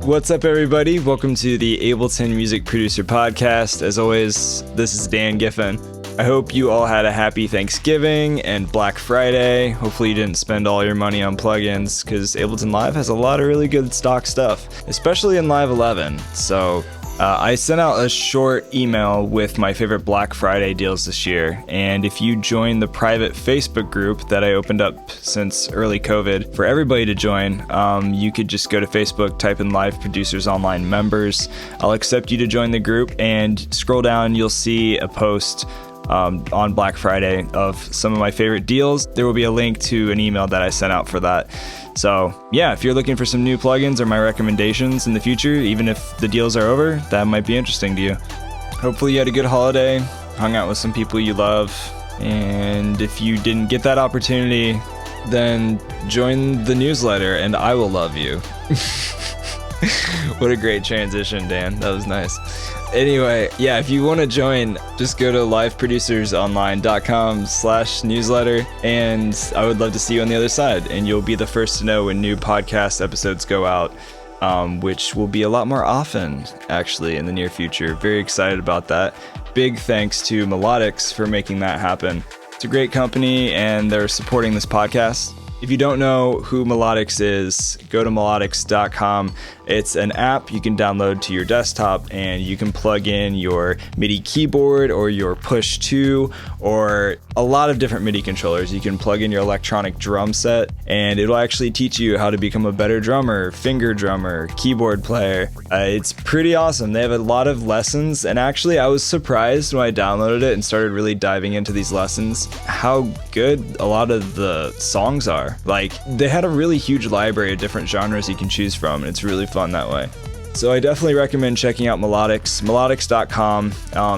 What's up, everybody? Welcome to the Ableton Music Producer Podcast. As always, this is Dan Giffen. I hope you all had a happy Thanksgiving and Black Friday. Hopefully you didn't spend all your money on plugins, because Ableton Live has a lot of really good stock stuff, especially in Live 11. So I sent out a short email with my favorite Black Friday deals this year, and if you join the private Facebook group that I opened up since early COVID for everybody to join, you could just go to Facebook, type in Live Producers Online Members. I'll accept you to join the group, and scroll down, you'll see a post on Black Friday of some of my favorite deals. There will be a link to an email that I sent out for that. So yeah, if you're looking for some new plugins or my recommendations in the future, even if the deals are over, that might be interesting to you. Hopefully you had a good holiday, hung out with some people you love, and if you didn't get that opportunity, then join the newsletter and I will love you. What a great transition, Dan. That was nice. Anyway, yeah, if you want to join, just go to liveproducersonline.com/newsletter, and I would love to see you on the other side, and you'll be the first to know when new podcast episodes go out, which will be a lot more often, actually, in the near future. Very excited about that. Big thanks to Melodics for making that happen. It's a great company, and they're supporting this podcast. If you don't know who Melodics is, go to melodics.com. It's an app you can download to your desktop, and you can plug in your MIDI keyboard or your Push 2 or a lot of different MIDI controllers. You can plug in your electronic drum set, and it'll actually teach you how to become a better drummer, finger drummer, keyboard player. It's pretty awesome. They have a lot of lessons, and actually I was surprised when I downloaded it and started really diving into these lessons how good a lot of the songs are. Like, they had a really huge library of different genres you can choose from, and it's really fun that way. So I definitely recommend checking out Melodics, melodics.com.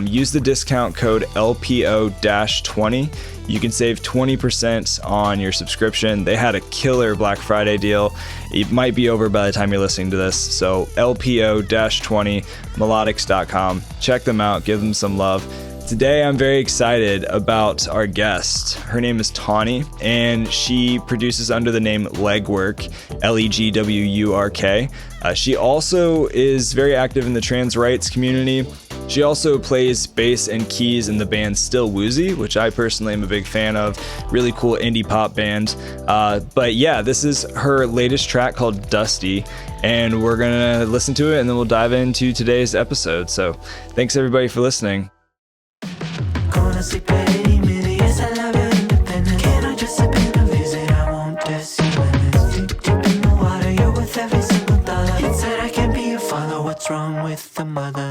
Use the discount code LPO-20. You can save 20% on your subscription. They had a killer Black Friday deal. It might be over by the time you're listening to this. So LPO-20, melodics.com. Check them out. Give them some love. Today, I'm very excited about our guest. Her name is Tani, and she produces under the name Legwurk, Legwurk. She also is very active in the trans rights community. She also plays bass and keys in the band Still Woozy, which I personally am a big fan of. Really cool indie pop band. But yeah, this is her latest track called Dusty, and we're gonna listen to it, and then we'll dive into today's episode. So thanks everybody for listening. Si pedimi esa labio independent. Can I just sip in a visit? I won't test you when it's deep, deep in the water. You're with every single dollar. It said I can be your father. What's wrong with the mother?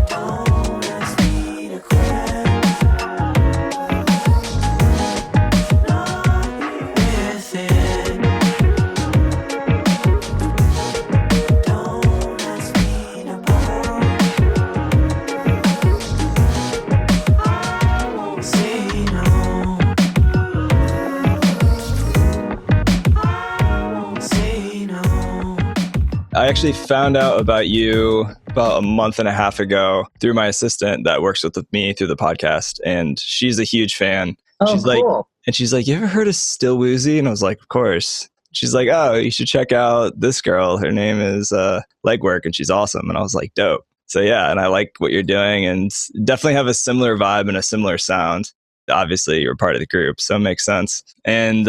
Don't ask me to quit. Not with it. Don't ask me to borrow. I actually found out about you about a month and a half ago through my assistant that works with me through the podcast, and she's a huge fan. Oh, she's cool. like, you ever heard of Still Woozy? And I was like, of course. She's like, oh, you should check out this girl. Her name is Legwurk, and she's awesome. And I was like, dope. So yeah, and I like what you're doing, and definitely have a similar vibe and a similar sound. Obviously, you're part of the group, so it makes sense. And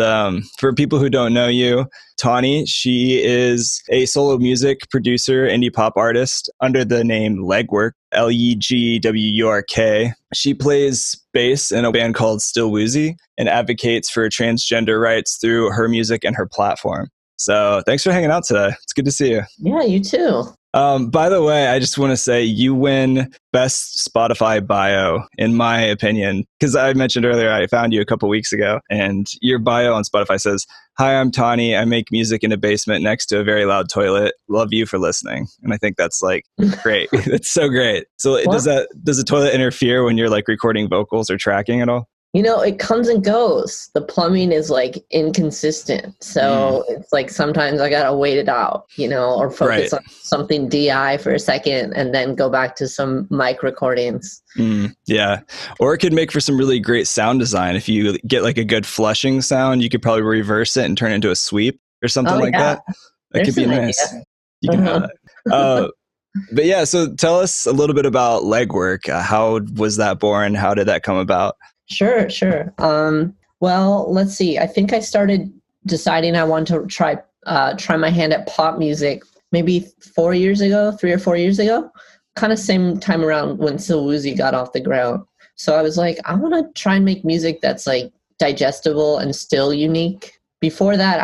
for people who don't know you, Tani, she is a solo music producer, indie pop artist under the name Legwurk, Legwurk. She plays bass in a band called Still Woozy and advocates for transgender rights through her music and her platform. So thanks for hanging out today. It's good to see you. Yeah, you too. By the way, I just want to say you win best Spotify bio, in my opinion, because I mentioned earlier I found you a couple weeks ago, and your bio on Spotify says, "Hi, I'm Tani. I make music in a basement next to a very loud toilet. Love you for listening." And I think that's like great. That's so great. So does the toilet interfere when you're like recording vocals or tracking at all? You know, it comes and goes. The plumbing is like inconsistent. So it's like sometimes I got to wait it out, you know, or focus on something DI for a second and then go back to some mic recordings. Yeah. Or it could make for some really great sound design. If you get like a good flushing sound, you could probably reverse it and turn it into a sweep. or something Oh, like yeah. that. That could There's be an nice. idea. You can have that. But yeah, so tell us a little bit about Legwurk. How was that born? How did that come about? Sure. Well, let's see. I think I started deciding I wanted to try my hand at pop music maybe 3 or 4 years ago. Kind of same time around when Still Woozy got off the ground. So I was like, I want to try and make music that's like digestible and still unique. Before that,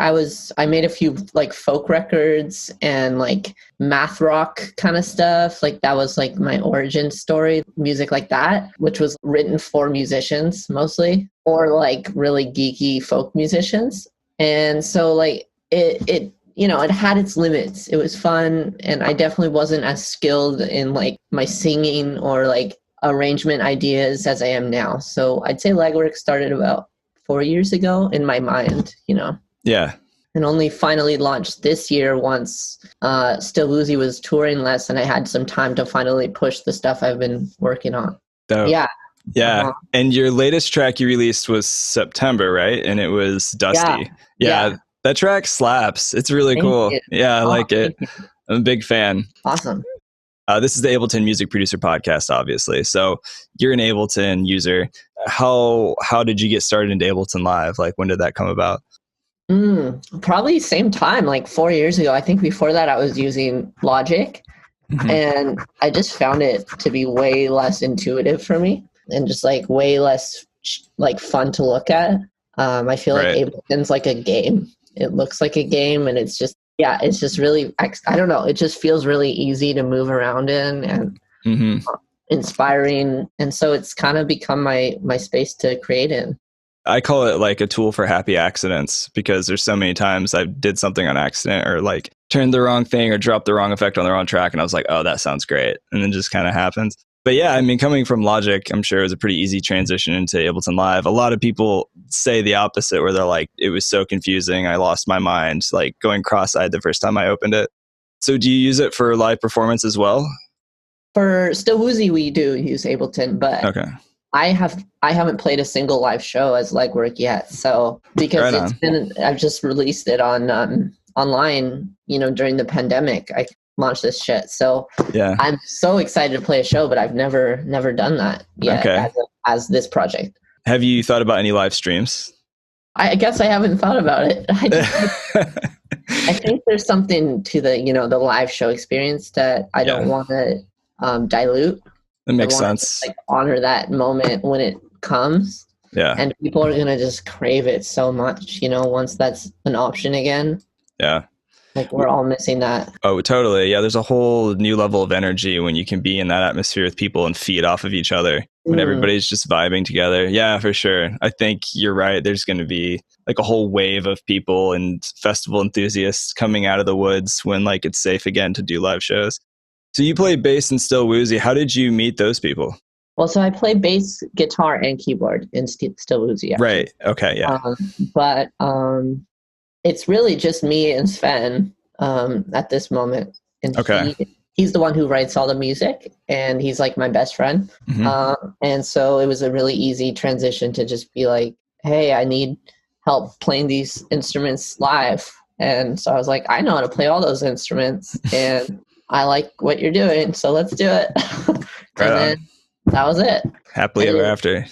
I made a few like folk records and like math rock kind of stuff. Like that was like my origin story, music like that, which was written for musicians mostly, or like really geeky folk musicians. And so like it it had its limits. It was fun, and I definitely wasn't as skilled in like my singing or like arrangement ideas as I am now. So I'd say Legwork started about 4 years ago in my mind, Yeah. and only finally launched this year once Still Woozy was touring less and I had some time to finally push the stuff I've been working on. Dope. Yeah. Yeah. Uh-huh. And your latest track you released was September, right? And it was Dusty. Yeah. That track slaps. It's really Thank cool. you. Yeah, I like it. Thank you. I'm a big fan. Awesome. This is the Ableton Music Producer Podcast, obviously. So you're an Ableton user. How did you get started into Ableton Live? Like, when did that come about? Probably same time, like 4 years ago. I think before that I was using Logic, and I just found it to be way less intuitive for me and just like way less like fun to look at. I feel like Ableton's like a game. It looks like a game, and it's just really, I don't know, it just feels really easy to move around in and inspiring. And so it's kind of become my space to create in. I call it like a tool for happy accidents, because there's so many times I did something on accident or like turned the wrong thing or dropped the wrong effect on the wrong track, and I was like, oh, that sounds great. And then just kind of happens. But yeah, I mean, coming from Logic, I'm sure it was a pretty easy transition into Ableton Live. A lot of people say the opposite, where they're like, it was so confusing, I lost my mind, like going cross-eyed the first time I opened it. So do you use it for live performance as well? For Still Woozy, we do use Ableton, but okay. I haven't played a single live show as Legwork yet. So because I've just released it on online, during the pandemic. I launched this shit. So yeah, I'm so excited to play a show, but I've never done that yet as this project. Have you thought about any live streams? I guess I haven't thought about it. I think there's something to the the live show experience that I don't want to dilute. That makes sense. To, honor that moment when it comes. Yeah. And people are gonna just crave it so much, once that's an option again. Yeah. Like we're all missing that. Oh, totally. Yeah, there's a whole new level of energy when you can be in that atmosphere with people and feed off of each other, when everybody's just vibing together. Yeah, for sure. I think you're right. There's going to be like a whole wave of people and festival enthusiasts coming out of the woods when like it's safe again to do live shows. So you play bass and Still Woozy. How did you meet those people? Well, so I play bass, guitar, and keyboard in Still Woozy. Right. Okay. Yeah. But it's really just me and Sven at this moment. And he's the one who writes all the music, and he's like my best friend. And so it was a really easy transition to just be like, hey, I need help playing these instruments live. And so I was like, I know how to play all those instruments, and I like what you're doing, so let's do it. And then that was it. Happily ever after.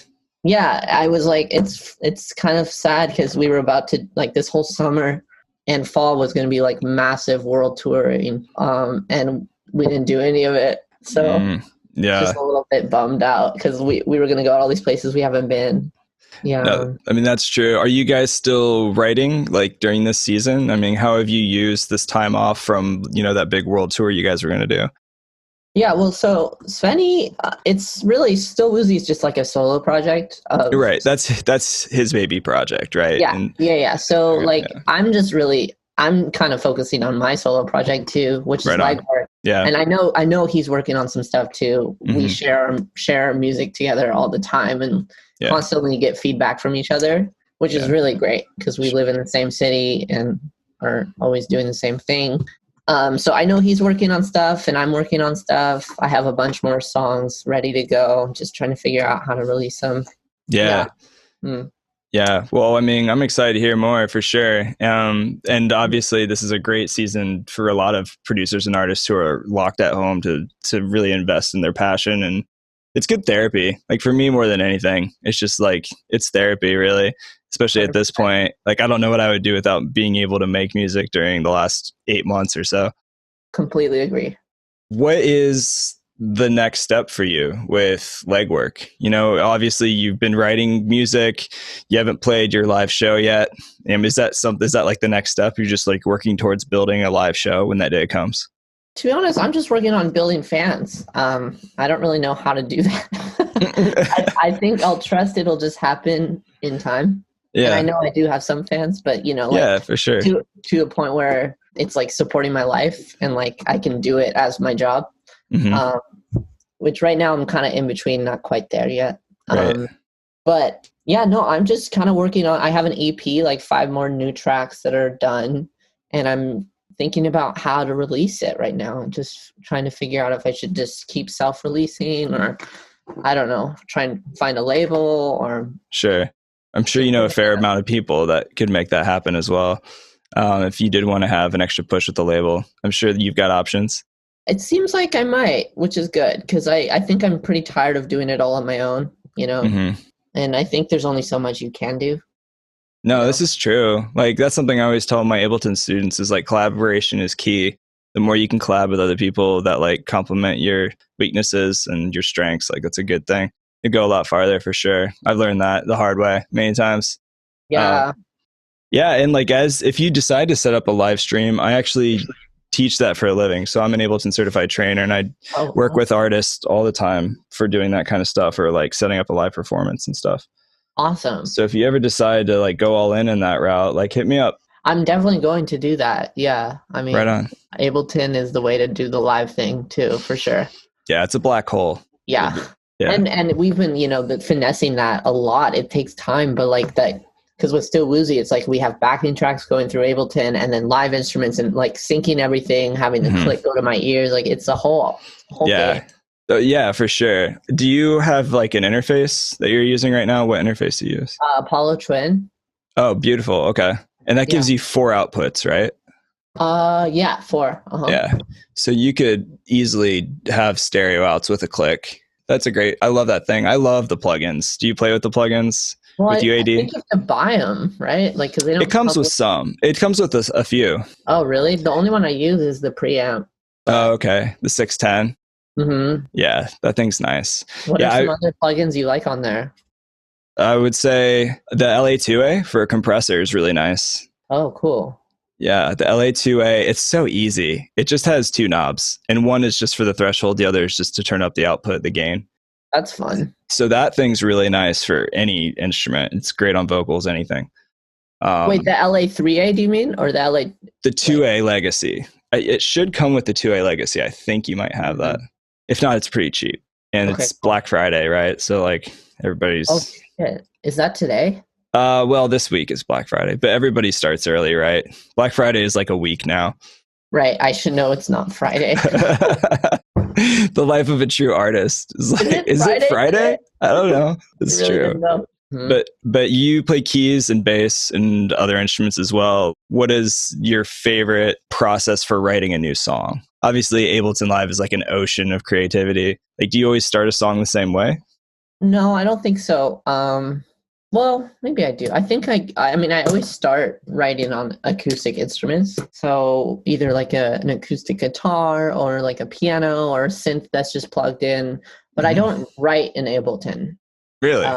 Yeah, I was like, it's kind of sad because we were about to, like, this whole summer and fall was going to be like massive world touring, and we didn't do any of it. So just a little bit bummed out because we were going to go to all these places we haven't been. Yeah. No, I mean, that's true. Are you guys still writing like during this season? I mean, how have you used this time off from, that big world tour you guys were going to do? Yeah, well, so Svenny, it's really Still Woozy is just like a solo project. Right. That's his baby project, right? Yeah. Yeah. So I'm kind of focusing on my solo project too, which is Legwurk. Yeah. And I know he's working on some stuff too. We share music together all the time and constantly get feedback from each other, which is really great because we live in the same city and are always doing the same thing. So I know he's working on stuff and I'm working on stuff. I have a bunch more songs ready to go. I'm just trying to figure out how to release them. Yeah. Yeah. Well, I mean, I'm excited to hear more for sure. And obviously this is a great season for a lot of producers and artists who are locked at home to really invest in their passion. And it's good therapy. Like for me, more than anything, it's just like, it's therapy really, especially at this 100%. point. Like, I don't know what I would do without being able to make music during the last 8 months or so. Completely agree. What is the next step for you with Legwurk? You know, obviously you've been writing music, you haven't played your live show yet. Is that like the next step? You're just like working towards building a live show when that day comes? To be honest, I'm just working on building fans. I don't really know how to do that. I think I'll trust it'll just happen in time. Yeah. And I know I do have some fans, but you know, like yeah, for sure. To a point where it's like supporting my life and like I can do it as my job. Which right now I'm kind of in between, not quite there yet. Right. But yeah, no, I'm just kind of working on, I have an EP, like 5 more new tracks that are done. And I'm thinking about how to release it right now. I'm just trying to figure out if I should just keep self-releasing or, I don't know, try and find a label or. Sure. I'm sure you know a fair amount of people that could make that happen as well. If you did want to have an extra push with the label, I'm sure that you've got options. It seems like I might, which is good because I think I'm pretty tired of doing it all on my own, you know, and I think there's only so much you can do. No, this is true. Like, that's something I always tell my Ableton students is like collaboration is key. The more you can collab with other people that like complement your weaknesses and your strengths, like that's a good thing. You go a lot farther for sure. I've learned that the hard way many times. Yeah. Yeah. And like, if you decide to set up a live stream, I actually teach that for a living. So I'm an Ableton certified trainer and I work with artists all the time for doing that kind of stuff or like setting up a live performance and stuff. Awesome. So if you ever decide to like go all in that route, like hit me up. I'm definitely going to do that. Yeah. I mean, right on. Ableton is the way to do the live thing too, for sure. Yeah. It's a black hole. Yeah. Yeah. And we've been, you know, finessing that a lot. It takes time, but like that, because with Still Woozy, it's like we have backing tracks going through Ableton and then live instruments and like syncing everything, having the click go to my ears. Like it's a whole yeah. game. Yeah, for sure. Do you have like an interface that you're using right now? What interface do you use? Apollo Twin. Oh, beautiful. Okay. And that gives you 4 outputs, right? Yeah, 4. Yeah. So you could easily have stereo outs with a click. That's I love that thing. I love the plugins. Do you play with the plugins? Well, with UAD? I think you have to buy them, right? Like, because they don't. It comes with some. It comes with a few. Oh, really? The only one I use is the preamp. Oh, okay. The 610. Yeah, that thing's nice. What are some other plugins you like on there? I would say the LA2A for a compressor is really nice. Oh, cool. Yeah, the LA2A, it's so easy. It just has 2 knobs, and one is just for the threshold, the other is just to turn up the output, the gain. That's fun. So that thing's really nice for any instrument. It's great on vocals, anything. Wait, the LA3A, do you mean? Or the LA? The 2A Legacy. It should come with the 2A Legacy. I think you might have that. If not, it's pretty cheap. And it's Black Friday, right? So like everybody's... Oh, shit. Is that today? Well, this week is Black Friday, but everybody starts early, right? Black Friday is like a week now. Right. I should know it's not Friday. The life of a true artist is like, is it Friday? I don't know. It's really true. But you play keys and bass and other instruments as well. What is your favorite process for writing a new song? Obviously, Ableton Live is like an ocean of creativity. Like, do you always start a song the same way? No, I don't think so. Well, maybe I do. I think I mean, I always start writing on acoustic instruments. So either like an acoustic guitar or like a piano or a synth that's just plugged in. But I don't write in Ableton. Really?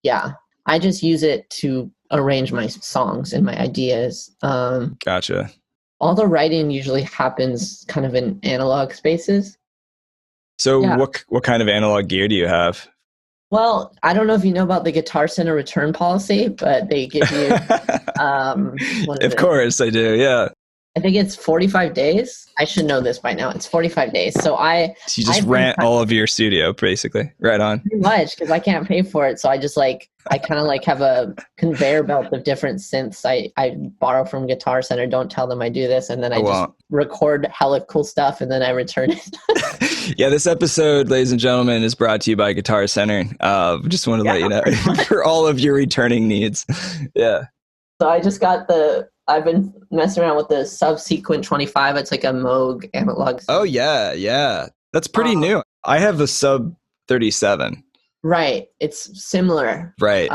Yeah. I just use it to arrange my songs and my ideas. Gotcha. All the writing usually happens kind of in analog spaces. So what kind of analog gear do you have? Well, I don't know if you know about the Guitar Center return policy, but they give you... of course I do, yeah. I think it's 45 days. I should know this by now. It's 45 days. So you just rent all of your studio, basically. Right on. Pretty much, because I can't pay for it. So I just I kind of have a conveyor belt of different synths I borrow from Guitar Center. Don't tell them I do this. And then I just record hella cool stuff and then I return it. Yeah, this episode, ladies and gentlemen, is brought to you by Guitar Center. Just want to let you know for all of your returning needs. Yeah. So I just got I've been messing around with the Subsequent 25. It's like a Moog analog. Oh, yeah. That's pretty new. I have a Sub 37. Right. It's similar. Right.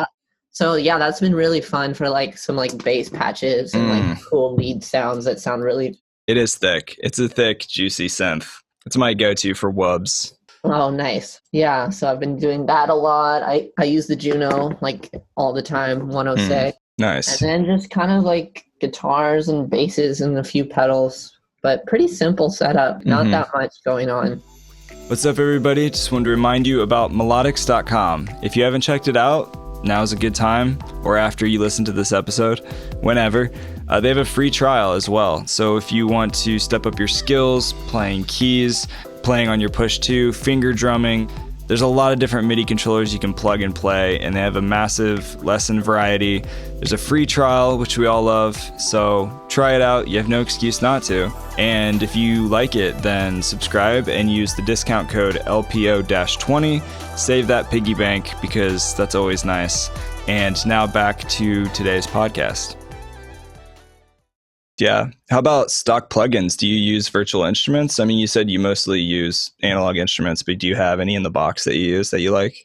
So yeah, that's been really fun for some bass patches and cool lead sounds that sound really... It is thick. It's a thick, juicy synth. It's my go-to for wubs. Oh, nice. Yeah, so I've been doing that a lot. I use the Juno all the time, 106. Nice. And then just kind of guitars and basses and a few pedals, but pretty simple setup. Not that much going on. What's up, everybody? Just wanted to remind you about melodics.com. If you haven't checked it out, now's a good time, or after you listen to this episode, whenever. They have a free trial as well. So if you want to step up your skills, playing keys, playing on your push 2, finger drumming, there's a lot of different MIDI controllers you can plug and play, and they have a massive lesson variety. There's a free trial, which we all love, so try it out. You have no excuse not to. And if you like it, then subscribe and use the discount code LPO-20. Save that piggy bank, because that's always nice. And now back to today's podcast. Yeah. How about stock plugins? Do you use virtual instruments? I mean, you said you mostly use analog instruments, but do you have any in the box that you use that you like?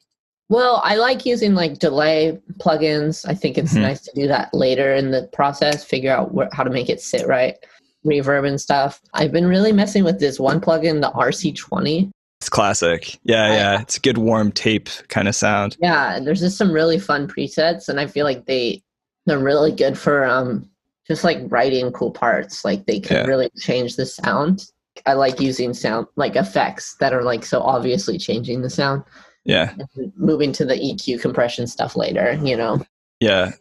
Well, I like using delay plugins. I think it's nice to do that later in the process, figure out how to make it sit right, reverb and stuff. I've been really messing with this one plugin, the RC20. It's classic. Yeah. It's a good warm tape kind of sound. Yeah, there's just some really fun presets, and I feel like they're really good for just writing cool parts. They can really change the sound. I like using sound effects that are so obviously changing the sound. Yeah. And moving to the EQ compression stuff later, Yeah.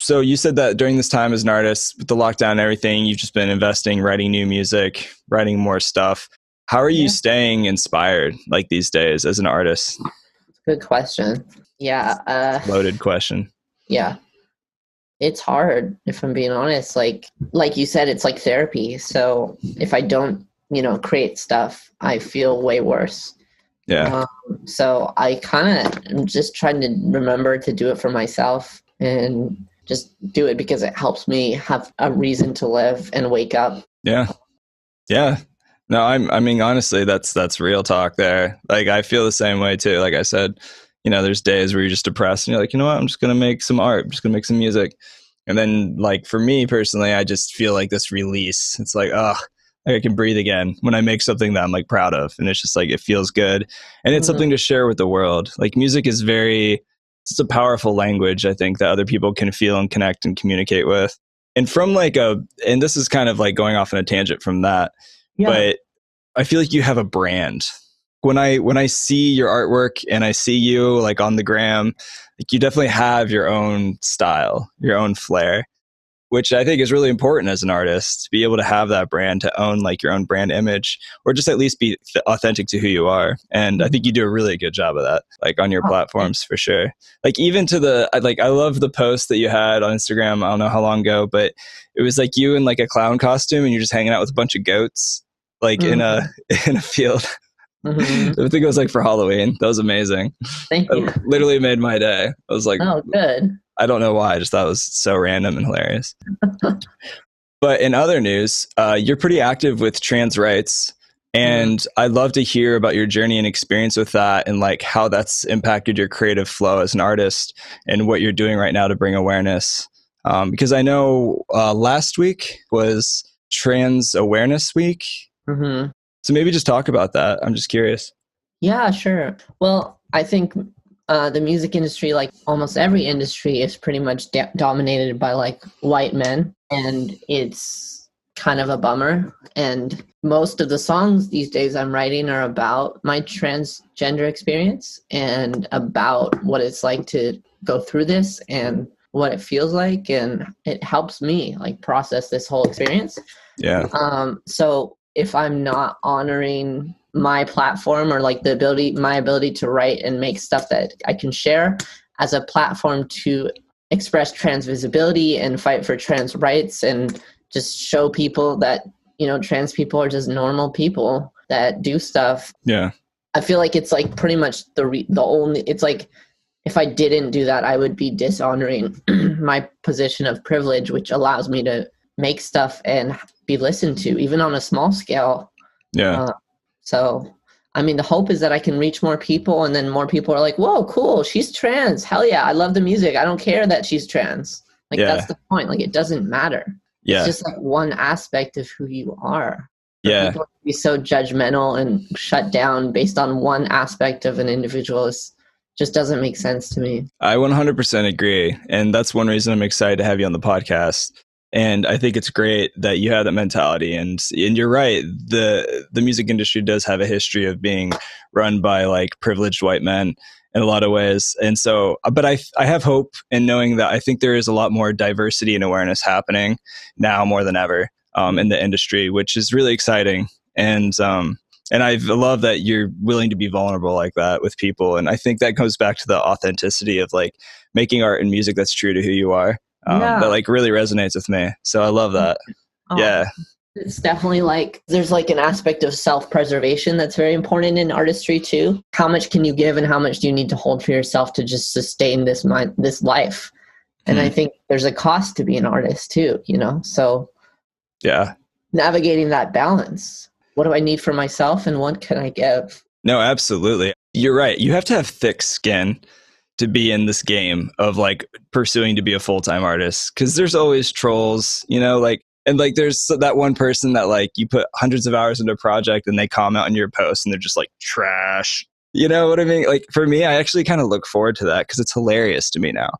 So you said that during this time as an artist, with the lockdown and everything, you've just been investing, writing new music, writing more stuff. How are you staying inspired these days as an artist? Good question. Yeah. Loaded question. Yeah. It's hard, if I'm being honest. Like you said, it's like therapy. So if I don't, create stuff, I feel way worse. Yeah. So I kind of am just trying to remember to do it for myself and just do it because it helps me have a reason to live and wake up. Yeah. Yeah. No, I mean, honestly, that's real talk there. I feel the same way too. Like I said, there's days where you're just depressed and you're like, you know what, I'm just going to make some art. I'm just going to make some music. And then for me personally, I just feel this release. It's I can breathe again when I make something that I'm proud of. And it's just it feels good. And it's something to share with the world. Music is it's a powerful language, I think, that other people can feel and connect and communicate with. And from and this is kind of going off on a tangent from that, but I feel you have a brand. When I see your artwork and I see you on the gram, you definitely have your own style, your own flair, which I think is really important as an artist, to be able to have that brand, to own your own brand image, or just at least be authentic to who you are. And I think you do a really good job of that, on your platforms for sure. Even to I love the post that you had on Instagram. I don't know how long ago, but it was you in a clown costume and you're just hanging out with a bunch of goats, in a field. I think it was for Halloween. That was amazing. Thank you. It literally made my day. I was oh, good. I don't know why. I just thought it was so random and hilarious. But in other news, you're pretty active with trans rights. And I'd love to hear about your journey and experience with that, and how that's impacted your creative flow as an artist and what you're doing right now to bring awareness. Because I know last week was Trans Awareness Week. Mm-hmm. So maybe just talk about that. I'm just curious. Yeah, sure. Well, I think the music industry, almost every industry, is pretty much dominated by white men. And it's kind of a bummer. And most of the songs these days I'm writing are about my transgender experience and about what it's like to go through this and what it feels like, and it helps me like process this whole experience. Yeah. So if I'm not honoring my platform or like my ability to write and make stuff that I can share as a platform to express trans visibility and fight for trans rights and just show people that, you know, trans people are just normal people that do stuff. Yeah. I feel like it's like pretty much the only, it's like, if I didn't do that, I would be dishonoring my position of privilege, which allows me to make stuff and be listened to, even on a small scale. Yeah. So, I mean, the hope is that I can reach more people, and then more people are like, whoa, cool, she's trans. Hell yeah, I love the music. I don't care that she's trans. Like, that's the point. Like, it doesn't matter. Yeah. It's just like one aspect of who you are. Yeah. People be so judgmental and shut down based on one aspect of an individual just doesn't make sense to me. I 100% agree. And that's one reason I'm excited to have you on the podcast. And I think it's great that you have that mentality. And you're right. The music industry does have a history of being run by like privileged white men in a lot of ways. And so, but I have hope in knowing that I think there is a lot more diversity and awareness happening now more than ever in the industry, which is really exciting. And I love that you're willing to be vulnerable like that with people. And I think that goes back to the authenticity of like making art and music that's true to who you are. That like really resonates with me. So I love that. Oh, yeah. It's definitely like, there's like an aspect of self-preservation that's very important in artistry too. How much can you give and how much do you need to hold for yourself to just sustain this life? And I think there's a cost to be an artist too, you know? So yeah, navigating that balance. What do I need for myself and what can I give? No, absolutely. You're right. You have to have thick skin to be in this game of like pursuing to be a full-time artist, because there's always trolls, you know, like, and like there's that one person that like you put hundreds of hours into a project and they comment on your post and they're just like trash. You know what I mean? Like for me, I actually kind of look forward to that because it's hilarious to me now.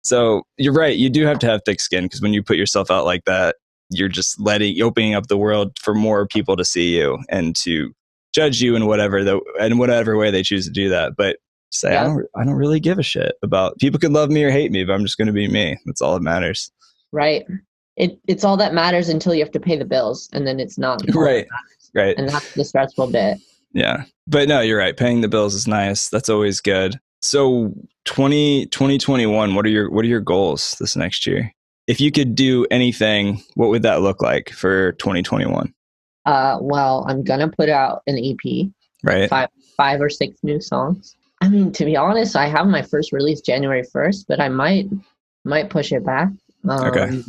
So you're right. You do have to have thick skin, because when you put yourself out like that, you're just opening up the world for more people to see you and to judge you in whatever way they choose to do that. But say, I don't really give a shit about, people can love me or hate me, but I'm just going to be me. That's all that matters. Right. It's all that matters until you have to pay the bills, and then it's not. Right. Right. And that's the stressful bit. Yeah. But no, you're right. Paying the bills is nice. That's always good. So 2021, what are your goals this next year? If you could do anything, what would that look like for 2021? Well, I'm going to put out an EP. Right. Five or six new songs. I mean, to be honest, I have my first release January 1st, but I might push it back. Okay.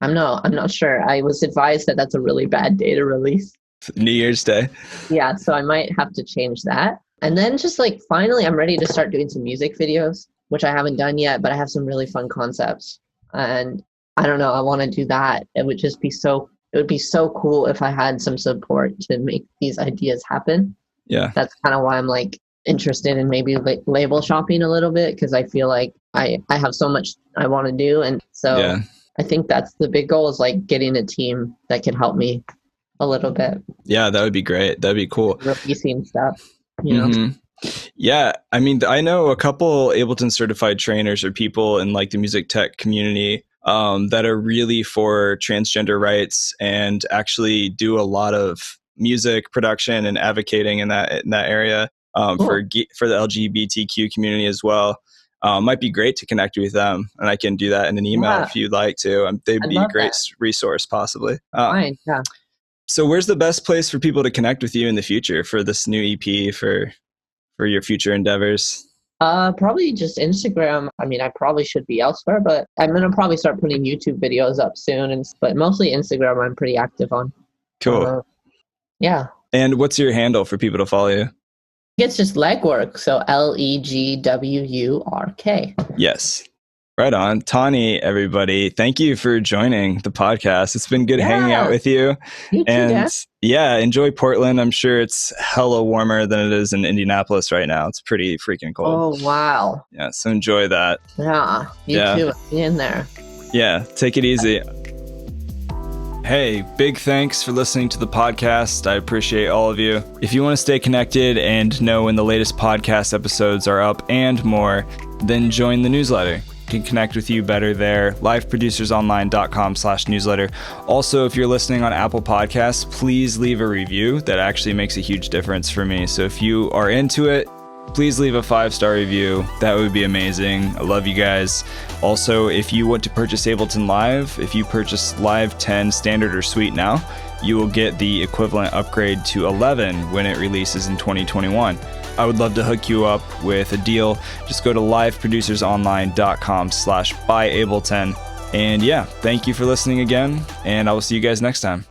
I'm not sure. I was advised that that's a really bad day to release. New Year's Day. Yeah, so I might have to change that. And then just like finally I'm ready to start doing some music videos, which I haven't done yet, but I have some really fun concepts. And I don't know, I want to do that. It would be so cool if I had some support to make these ideas happen. Yeah. That's kind of why I'm like interested in maybe label shopping a little bit, because I feel like I have so much I want to do. And so I think that's the big goal, is like getting a team that could help me a little bit. Yeah, that would be great. That'd be cool. Releasing stuff, you know? Mm-hmm. Yeah. I mean, I know a couple Ableton certified trainers or people in like the music tech community that are really for transgender rights and actually do a lot of music production and advocating in that area cool. for the LGBTQ community as well. Might be great to connect with them, and I can do that in an email if you'd like to. They'd be a great resource, possibly. Fine, yeah. So where's the best place for people to connect with you in the future for this new EP, for your future endeavors? Probably just Instagram. I mean, I probably should be elsewhere, but I'm going to probably start putting YouTube videos up soon. But mostly Instagram I'm pretty active on. Cool. Yeah. And what's your handle for people to follow you? It's just Legwurk. So Legwurk. Yes. Right on. Tani, everybody, thank you for joining the podcast. It's been good hanging out with you. You too, and enjoy Portland. I'm sure it's hella warmer than it is in Indianapolis right now. It's pretty freaking cold. Oh, wow. Yeah, so enjoy that. Yeah, you too. Be in there. Yeah, take it easy. Hey, big thanks for listening to the podcast. I appreciate all of you. If you want to stay connected and know when the latest podcast episodes are up and more, then join the newsletter. can connect with you better there. liveproducersonline.com/newsletter. Also, if you're listening on Apple Podcasts, please leave a review. That actually makes a huge difference for me. So if you are into it, please leave a 5-star review. That would be amazing. I love you guys. Also, if you want to purchase Ableton Live, if you purchase Live 10 Standard or Suite now, you will get the equivalent upgrade to 11 when it releases in 2021. I would love to hook you up with a deal. Just go to liveproducersonline.com/buyableton. And yeah, thank you for listening again, and I will see you guys next time.